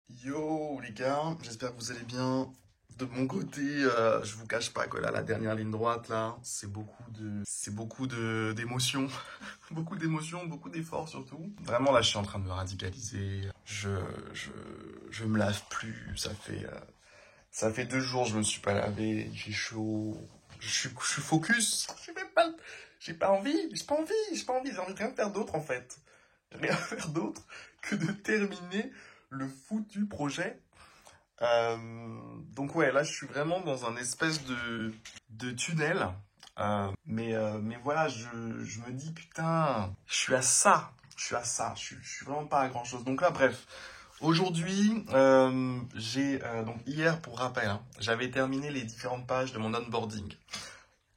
Yo les gars, j'espère que vous allez bien. De mon côté, je vous cache pas que là, la dernière ligne droite, là, c'est beaucoup de d'émotions, beaucoup d'émotions, beaucoup d'efforts surtout. Vraiment là, je suis en train de me radicaliser. Je me lave plus. Ça fait 2 jours, je me suis pas lavé. J'ai chaud. Je suis focus. J'ai pas envie. J'ai envie de rien faire d'autre en fait. Rien faire d'autre que de terminer le foutu projet. Euh, donc ouais, là je suis vraiment dans un espèce de tunnel. Mais voilà, je me dis putain, je suis vraiment pas à grand chose. Donc là, bref, aujourd'hui, donc hier pour rappel, hein, j'avais terminé les différentes pages de mon onboarding.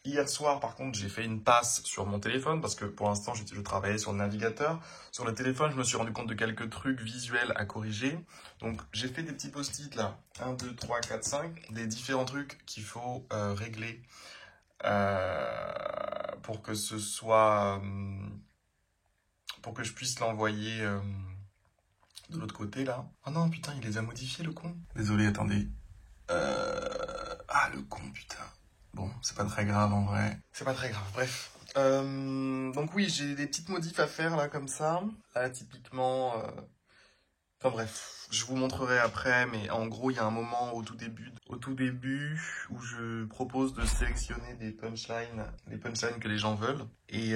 Hier soir, par contre, j'ai fait une passe sur mon téléphone parce que pour l'instant, je travaillais sur le navigateur. Sur le téléphone, je me suis rendu compte de quelques trucs visuels à corriger. Donc, j'ai fait des petits post-it là. 1, 2, 3, 4, 5. Des différents trucs qu'il faut régler pour que ce soit... pour que je puisse l'envoyer de l'autre côté là. Oh non, putain, il les a modifiés, le con. Désolé, attendez. Ah, le con, putain. Bon, c'est pas très grave en vrai. C'est pas très grave, bref. Donc oui, j'ai des petites modifs à faire là comme ça. Là, typiquement... Enfin bref, je vous montrerai après, mais en gros, il y a un moment au tout début où je propose de sélectionner des punchlines, les punchlines que les gens veulent. Et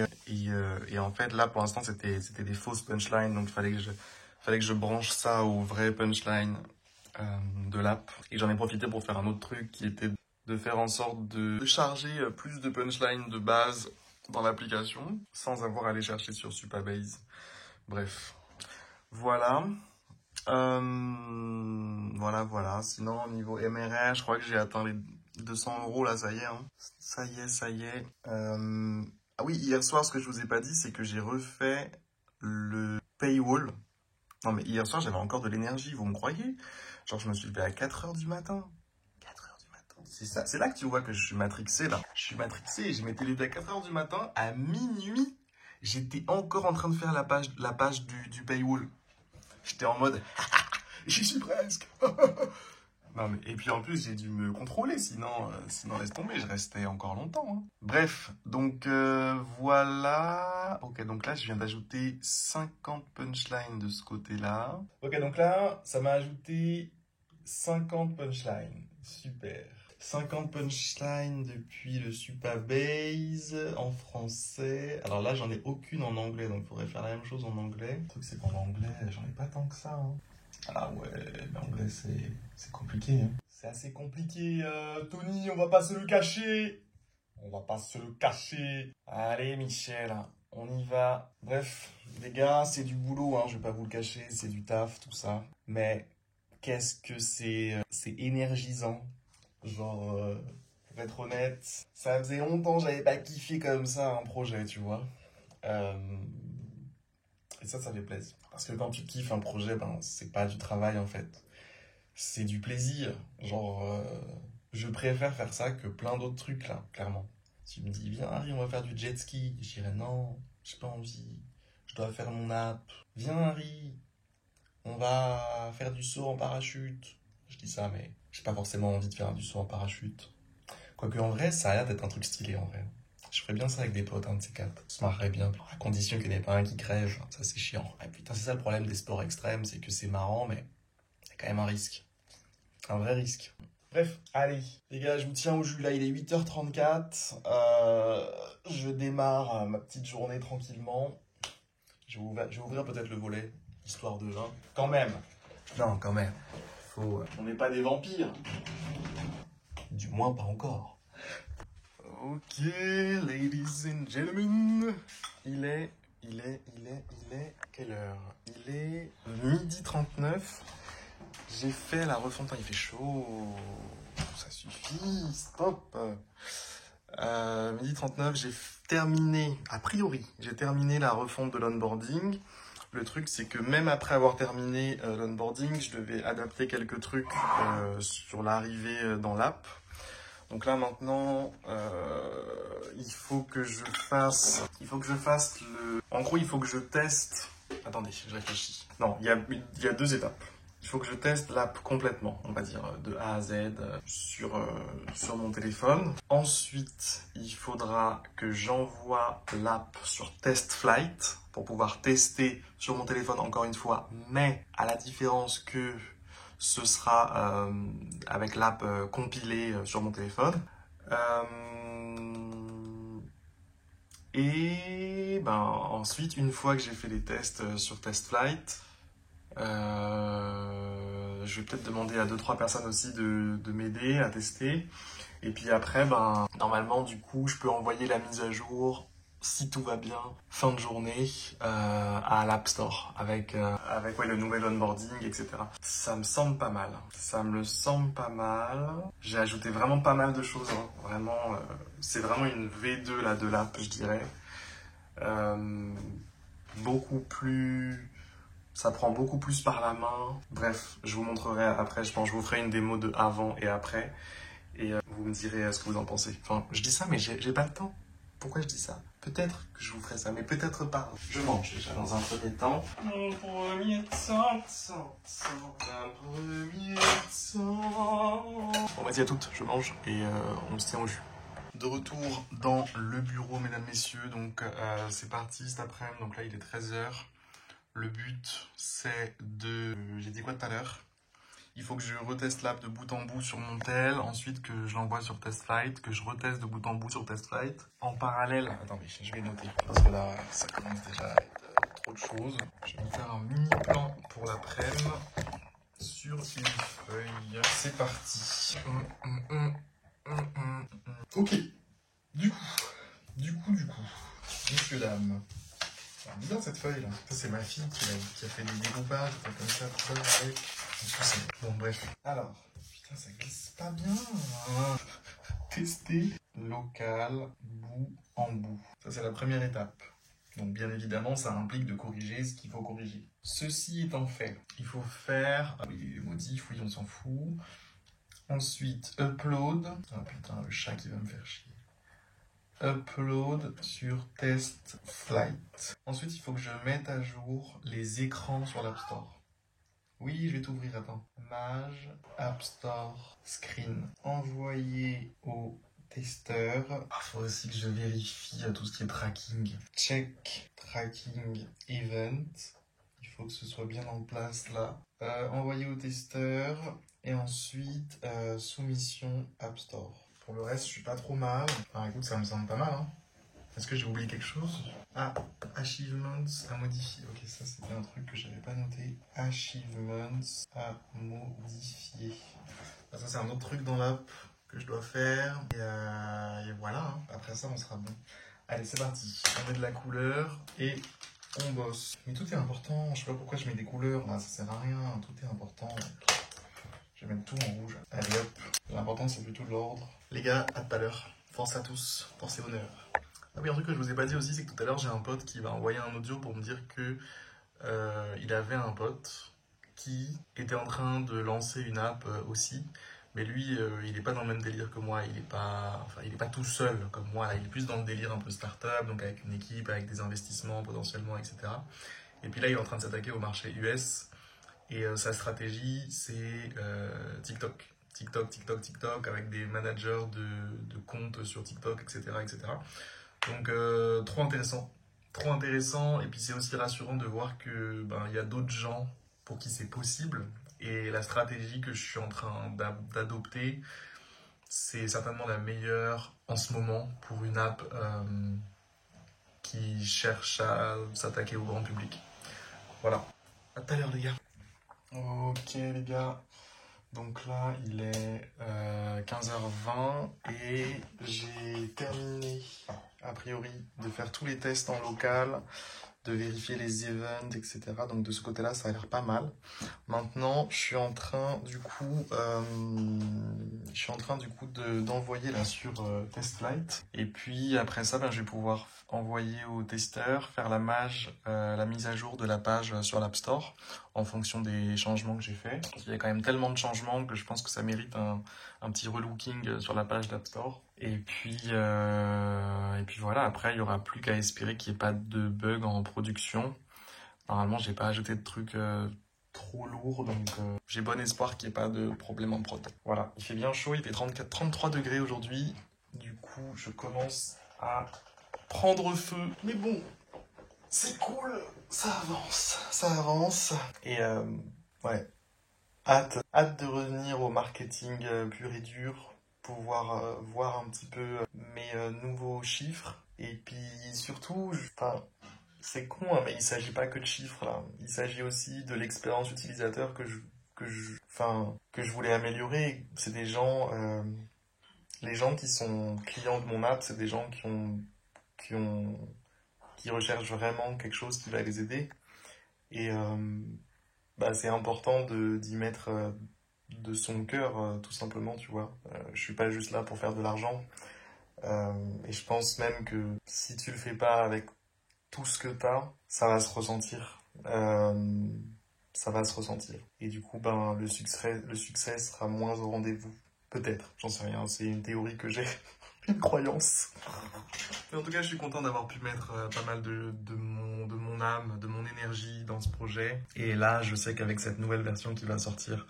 en fait, là, pour l'instant, c'était des fausses punchlines, donc il fallait que je branche ça aux vraies punchlines de l'app. Et j'en ai profité pour faire un autre truc qui était de faire en sorte de charger plus de punchlines de base dans l'application sans avoir à aller chercher sur Supabase. Bref, voilà. Voilà. Sinon, au niveau MRR, je crois que j'ai atteint les 200 € là, ça y est. Hein. Ça y est. Ah oui, hier soir, ce que je vous ai pas dit, c'est que j'ai refait le paywall. Non, mais hier soir, j'avais encore de l'énergie, vous me croyez? Genre, je me suis levé à 4 heures du matin. 4 heures du matin. C'est ça. C'est là que tu vois que je suis matrixé, là. Je suis matrixé et je m'étais levé à 4 heures du matin. À minuit, j'étais encore en train de faire la page du paywall. J'étais en mode, j'y suis presque. Non, mais, et puis en plus, j'ai dû me contrôler, sinon laisse tomber, je restais encore longtemps. Hein. Bref, donc voilà. Ok, donc là, je viens d'ajouter 50 punchlines de ce côté-là. Ok, donc là, ça m'a ajouté 50 punchlines. Super. 50 punchlines depuis le Supabase en français. Alors là, j'en ai aucune en anglais, donc il faudrait faire la même chose en anglais. Le truc, c'est qu'en anglais, j'en ai pas tant que ça. Hein. Ah ouais, l'anglais, c'est compliqué. Hein. C'est assez compliqué, Tony, on va pas se le cacher. On va pas se le cacher. Allez, Michel, on y va. Bref, les gars, c'est du boulot, hein, je vais pas vous le cacher, c'est du taf, tout ça. Mais qu'est-ce que c'est énergisant. Genre, pour être honnête, ça faisait longtemps que j'avais pas kiffé comme ça un projet, tu vois. Et ça fait plaisir. Parce que quand tu kiffes un projet, ben, c'est pas du travail en fait. C'est du plaisir. Genre, je préfère faire ça que plein d'autres trucs là, clairement. Si tu me dis, viens Harry, on va faire du jet ski, je dirais non, j'ai pas envie. Je dois faire mon app. Viens Harry, on va faire du saut en parachute. Je dis ça, mais j'ai pas forcément envie de faire du saut en parachute. Quoique en vrai, ça a l'air d'être un truc stylé en vrai. Je ferais bien ça avec des potes, un de ces quatre. Ça se marrerait bien, à condition qu'il n'y ait pas un qui crève. Ça, c'est chiant. Et putain, c'est ça le problème des sports extrêmes, c'est que c'est marrant, mais il y a quand même un risque. Un vrai risque. Bref, allez. Les gars, je vous tiens au jus. Là, il est 8h34. Je démarre ma petite journée tranquillement. Je vais ouvrir peut-être le volet, histoire de... Hein. Quand même. Non, quand même. On n'est pas des vampires. Du moins, pas encore. Ok, ladies and gentlemen, il est, quelle heure? Il est 12h39, j'ai fait la refonte, il fait chaud, ça suffit, stop. 12h39, j'ai terminé, a priori, j'ai terminé la refonte de l'onboarding. Le truc, c'est que même après avoir terminé l'onboarding, je devais adapter quelques trucs sur l'arrivée dans l'app. Donc là maintenant, il faut que je fasse le... En gros, il faut que je teste... Attendez, je réfléchis. Non, il y a 2 étapes. Il faut que je teste l'app complètement, on va dire, de A à Z sur mon téléphone. Ensuite, il faudra que j'envoie l'app sur Test Flight pour pouvoir tester sur mon téléphone encore une fois, mais à la différence que ce sera avec l'app compilée sur mon téléphone. Et ben, ensuite, une fois que j'ai fait les tests sur TestFlight, je vais peut-être demander à 2-3 personnes aussi de m'aider à tester. Et puis après, ben, normalement, du coup, je peux envoyer la mise à jour, si tout va bien, fin de journée, à l'App Store, avec ouais, le nouvel onboarding, etc. Ça me semble pas mal. Ça me le semble pas mal. J'ai ajouté vraiment pas mal de choses, hein. Vraiment, c'est vraiment une V2 là, de l'app, je dirais. Beaucoup plus... Ça prend beaucoup plus par la main. Bref, je vous montrerai après, je pense que je vous ferai une démo de avant et après. Et vous me direz ce que vous en pensez. Enfin, je dis ça, mais j'ai pas le temps. Pourquoi je dis ça? Peut-être que je vous ferai ça, mais peut-être pas. Je mange déjà dans un premier temps. Mon premier temps. Bon, vas-y à toutes, je mange et on se tient au jus. De retour dans le bureau, mesdames, messieurs. Donc, c'est parti cet après-midi. Donc là, il est 13h. Le but, c'est de... J'ai dit quoi tout à l'heure? Il faut que je reteste l'app de bout en bout sur mon tel, ensuite que je l'envoie sur TestFlight, que je reteste de bout en bout sur TestFlight. En parallèle, attendez, je vais noter, parce que là, ça commence déjà à être trop de choses. Je vais me faire un mini plan pour l'après-midi sur une feuille. C'est parti. Ok, du coup, messieurs, dames. C'est bizarre cette feuille là. Ça c'est ma fille qui a fait des découpages, comme ça, tout ça, avec. Bon bref. Alors, putain ça glisse pas bien. Tester local, bout en bout. Ça c'est la première étape. Donc bien évidemment ça implique de corriger ce qu'il faut corriger. Ceci étant fait, il faut faire... Ah oui, les modifs, oui on s'en fout. Ensuite, upload. Ah putain, le chat qui va me faire chier. Upload sur TestFlight. Ensuite, il faut que je mette à jour les écrans sur l'App Store. Oui, je vais t'ouvrir, attends. Mage, App Store, Screen. Envoyer au testeur. Il faut aussi que je vérifie tout ce qui est tracking. Check, tracking, event. Il faut que ce soit bien en place là. Envoyer au testeur. Et ensuite, soumission App Store. Pour le reste, je suis pas trop mal. Enfin, écoute, ça me semble pas mal, hein. Est-ce que j'ai oublié quelque chose? Ah, achievements à modifier. Ok, ça c'était un truc que j'avais pas noté. Achievements à modifier. Ah, ça c'est un autre truc dans l'app que je dois faire. Et voilà, hein. Après ça on sera bon. Allez, c'est parti. On met de la couleur et on bosse. Mais tout est important. Je sais pas pourquoi je mets des couleurs. Là, ça sert à rien. Tout est important. Je vais mettre tout en rouge. Allez hop. L'important c'est plutôt l'ordre. Les gars, à tout à l'heure. Force à tous. Force et honneur. Ah oui, un truc que je vous ai pas dit aussi, c'est que tout à l'heure j'ai un pote qui m'a envoyé un audio pour me dire que il avait un pote qui était en train de lancer une app aussi. Mais lui, il est pas dans le même délire que moi. Il est pas tout seul comme moi. Là. Il est plus dans le délire un peu start-up, donc avec une équipe, avec des investissements potentiellement, etc. Et puis là, il est en train de s'attaquer au marché US. Et sa stratégie, c'est TikTok. TikTok, avec des managers de comptes sur TikTok, etc. etc. Donc, trop intéressant. Trop intéressant. Et puis, c'est aussi rassurant de voir que y a d'autres gens pour qui c'est possible. Et la stratégie que je suis en train d'adopter, c'est certainement la meilleure en ce moment pour une app qui cherche à s'attaquer au grand public. Voilà. À tout à l'heure, les gars. Ok, les gars. Donc là, il est 15h20 et j'ai terminé, a priori, de faire tous les tests en local, de vérifier les events, etc. Donc de ce côté-là, ça a l'air pas mal. Maintenant, je suis en train du coup, d'envoyer là sur TestFlight. Et puis après ça, je vais pouvoir envoyer au testeur, faire la mise à jour de la page sur l'App Store en fonction des changements que j'ai fait. Il y a quand même tellement de changements que je pense que ça mérite un petit relooking sur la page d'App Store. Et puis voilà, après il n'y aura plus qu'à espérer qu'il n'y ait pas de bugs en production. Normalement, j'ai pas ajouté de trucs trop lourd, donc j'ai bon espoir qu'il n'y ait pas de problème en prod. Voilà, il fait bien chaud, il fait 33 degrés aujourd'hui. Du coup, je commence à prendre feu. Mais bon, c'est cool, ça avance. Et ouais, hâte de revenir au marketing pur et dur, pouvoir voir un petit peu mes nouveaux chiffres. Et puis surtout, enfin, c'est con, hein, mais il s'agit pas que de chiffres là. Il s'agit aussi de l'expérience utilisateur que je voulais améliorer. C'est des gens, les gens qui sont clients de mon app, c'est des gens qui ont, qui recherchent vraiment quelque chose qui va les aider. Et bah, c'est important d'y mettre de son cœur, tout simplement, tu vois. Je suis pas juste là pour faire de l'argent. Et je pense même que si tu le fais pas avec tout ce que t'as, ça va se ressentir. Ça va se ressentir. Et du coup, ben, le succès sera moins au rendez-vous. Peut-être, j'en sais rien, c'est une théorie que j'ai, une croyance. Mais en tout cas, je suis content d'avoir pu mettre pas mal de mon âme, de mon énergie dans ce projet. Et là, je sais qu'avec cette nouvelle version qui va sortir,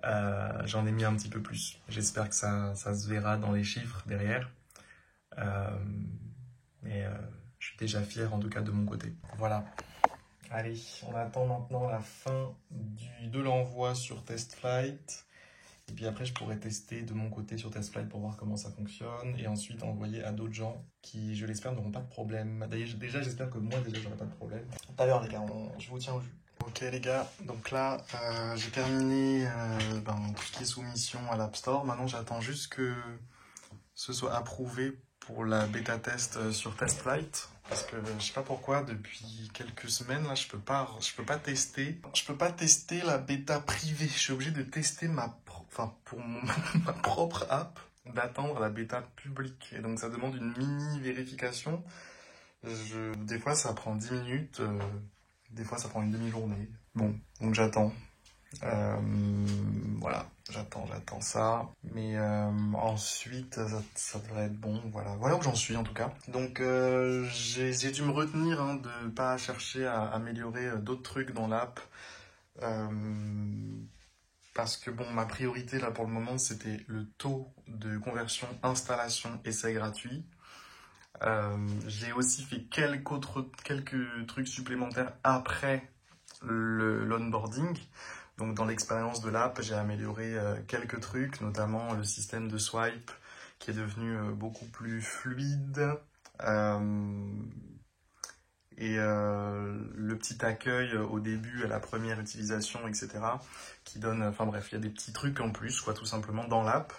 j'en ai mis un petit peu plus. J'espère que ça se verra dans les chiffres derrière. Euh, mais je suis déjà fier, en tout cas, de mon côté. Voilà. Allez, on attend maintenant la fin de l'envoi sur TestFlight. Et puis après, je pourrais tester de mon côté sur TestFlight pour voir comment ça fonctionne. Et ensuite envoyer à d'autres gens qui, je l'espère, n'auront pas de problème. D'ailleurs, déjà, j'espère que moi, déjà, j'aurai pas de problème. Tout à l'heure, les gars, je vous tiens au jus. Ok, les gars, donc là, j'ai terminé tout ce qui est soumission à l'App Store. Maintenant, j'attends juste que ce soit approuvé pour la bêta test sur TestFlight. Parce que je sais pas pourquoi, depuis quelques semaines, là, je peux pas tester. Je peux pas tester la bêta privée. Je suis obligé de tester ma propre app, d'attendre la bêta publique. Et donc, ça demande une mini vérification. Des fois, ça prend 10 minutes. Des fois, ça prend une demi-journée. Bon, donc j'attends. Voilà, j'attends ça. Mais ensuite, ça devrait être bon. Voilà où j'en suis en tout cas. Donc j'ai dû me retenir de pas chercher à améliorer d'autres trucs dans l'app. Parce que bon, ma priorité là pour le moment, c'était le taux de conversion installation essai gratuit. J'ai aussi fait quelques trucs supplémentaires après l'onboarding. Donc dans l'expérience de l'app, j'ai amélioré quelques trucs, notamment le système de swipe qui est devenu beaucoup plus fluide. Et le petit accueil au début, à la première utilisation, etc. qui donne, enfin bref, il y a des petits trucs en plus, quoi, tout simplement, dans l'app.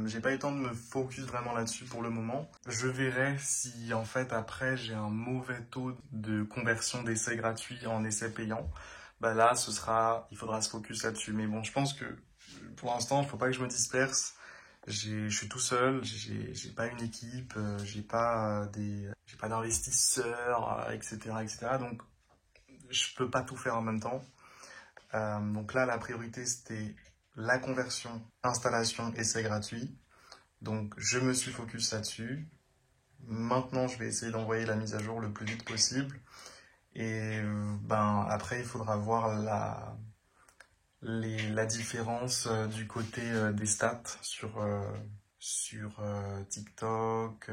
J'ai pas eu le temps de me focus vraiment là-dessus pour le moment. Je verrai si, en fait, après, j'ai un mauvais taux de conversion d'essais gratuits en essais payants. Bah là, il faudra se focus là-dessus. Mais bon, je pense que, pour l'instant, il faut pas que je me disperse. Je suis tout seul, j'ai pas une équipe, j'ai pas d'investisseurs, etc. Donc, je peux pas tout faire en même temps. Donc là, la priorité, c'était la conversion, installation, essai gratuit. Donc, je me suis focus là-dessus. Maintenant, je vais essayer d'envoyer la mise à jour le plus vite possible. Et après, il faudra voir la différence du côté des stats sur TikTok.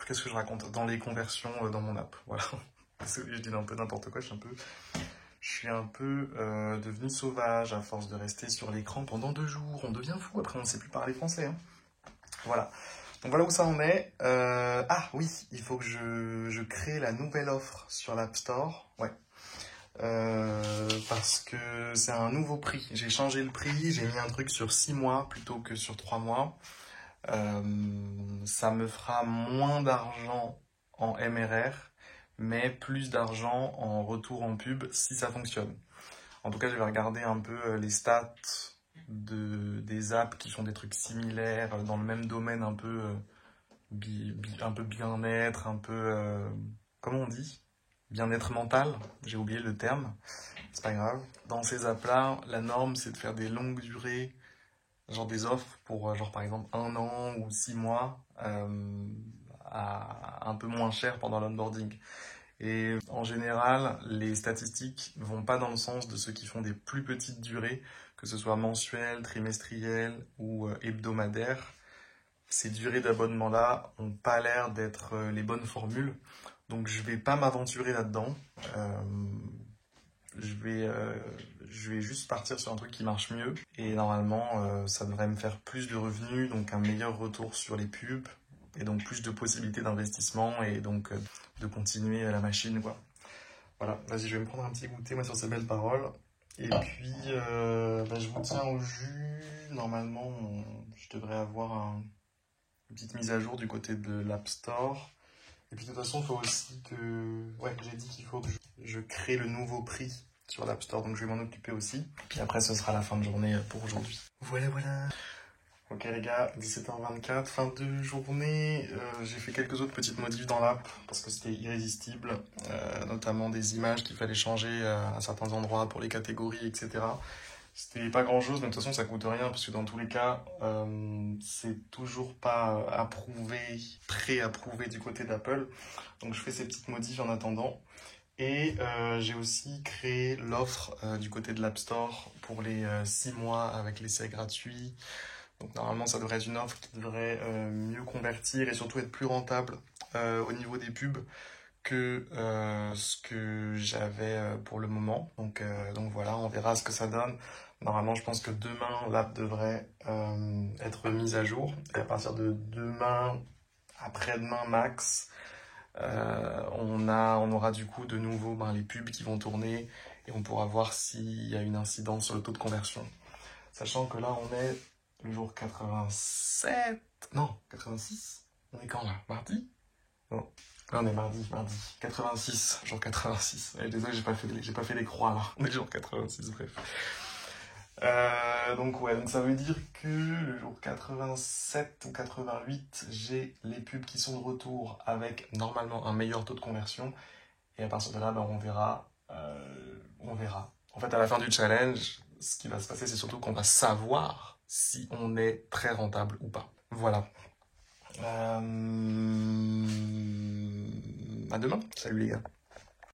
Qu'est-ce que je raconte dans les conversions dans mon app. Voilà. Désolé, je dis un peu n'importe quoi. Je suis un peu devenu sauvage à force de rester sur l'écran pendant 2 jours. On devient fou. Après, on ne sait plus parler français. Hein. Voilà. Donc voilà où ça en est. Ah oui, il faut que je crée la nouvelle offre sur l'App Store. Ouais. Parce que c'est un nouveau prix. J'ai changé le prix, j'ai mis un truc sur 6 mois plutôt que sur 3 mois. Ça me fera moins d'argent en MRR, mais plus d'argent en retour en pub si ça fonctionne. En tout cas, je vais regarder un peu les stats des apps qui font des trucs similaires dans le même domaine, un peu bien-être, un peu... comment on dit? Bien-être mental, j'ai oublié le terme, c'est pas grave. Dans ces apps-là, la norme, c'est de faire des longues durées, genre des offres pour, genre par exemple, 1 an ou 6 mois, à un peu moins cher pendant l'onboarding. Et en général, les statistiques vont pas dans le sens de ceux qui font des plus petites durées, que ce soit mensuelles, trimestrielles ou hebdomadaires. Ces durées d'abonnement-là ont pas l'air d'être les bonnes formules. Donc je vais pas m'aventurer là-dedans. Euh, je vais juste partir sur un truc qui marche mieux. Et normalement, ça devrait me faire plus de revenus, donc un meilleur retour sur les pubs, et donc plus de possibilités d'investissement, et donc de continuer la machine, quoi. Voilà, vas-y, je vais me prendre un petit goûter, moi, sur ces belles paroles. Et puis, je vous tiens au jus. Normalement, je devrais avoir une petite mise à jour du côté de l'App Store. Et puis de toute façon, il faut aussi que... Ouais, j'ai dit qu'il faut que je crée le nouveau prix sur l'App Store, donc je vais m'en occuper aussi. Puis après, ce sera la fin de journée pour aujourd'hui. Voilà, voilà. Ok les gars, 17h24, fin de journée. J'ai fait quelques autres petites modifs dans l'app parce que c'était irrésistible, notamment des images qu'il fallait changer à certains endroits pour les catégories, etc. C'était pas grand chose, mais de toute façon ça coûte rien parce que dans tous les cas, c'est toujours pas approuvé, pré-approuvé du côté d'Apple. Donc je fais ces petites modifs en attendant. Et j'ai aussi créé l'offre du côté de l'App Store pour les 6 mois avec l'essai gratuit. Donc normalement ça devrait être une offre qui devrait mieux convertir et surtout être plus rentable au niveau des pubs que ce que j'avais pour le moment. Donc voilà, on verra ce que ça donne. Normalement, je pense que demain, l'app devrait être mise à jour. Et à partir de demain, après-demain max, on aura du coup de nouveau les pubs qui vont tourner et on pourra voir s'il y a une incidence sur le taux de conversion. Sachant que là, on est le jour 87. Non, 86. On est quand là? Mardi? Non. Là, on est mardi. 86, jour 86. Désolé, j'ai pas fait les croix là. On est jour 86, bref. Donc ça veut dire que le jour 87 ou 88, j'ai les pubs qui sont de retour avec normalement un meilleur taux de conversion. Et à partir de là, on verra. On verra. En fait, à la fin du challenge, ce qui va se passer, c'est surtout qu'on va savoir si on est très rentable ou pas. Voilà. À demain. Salut les gars.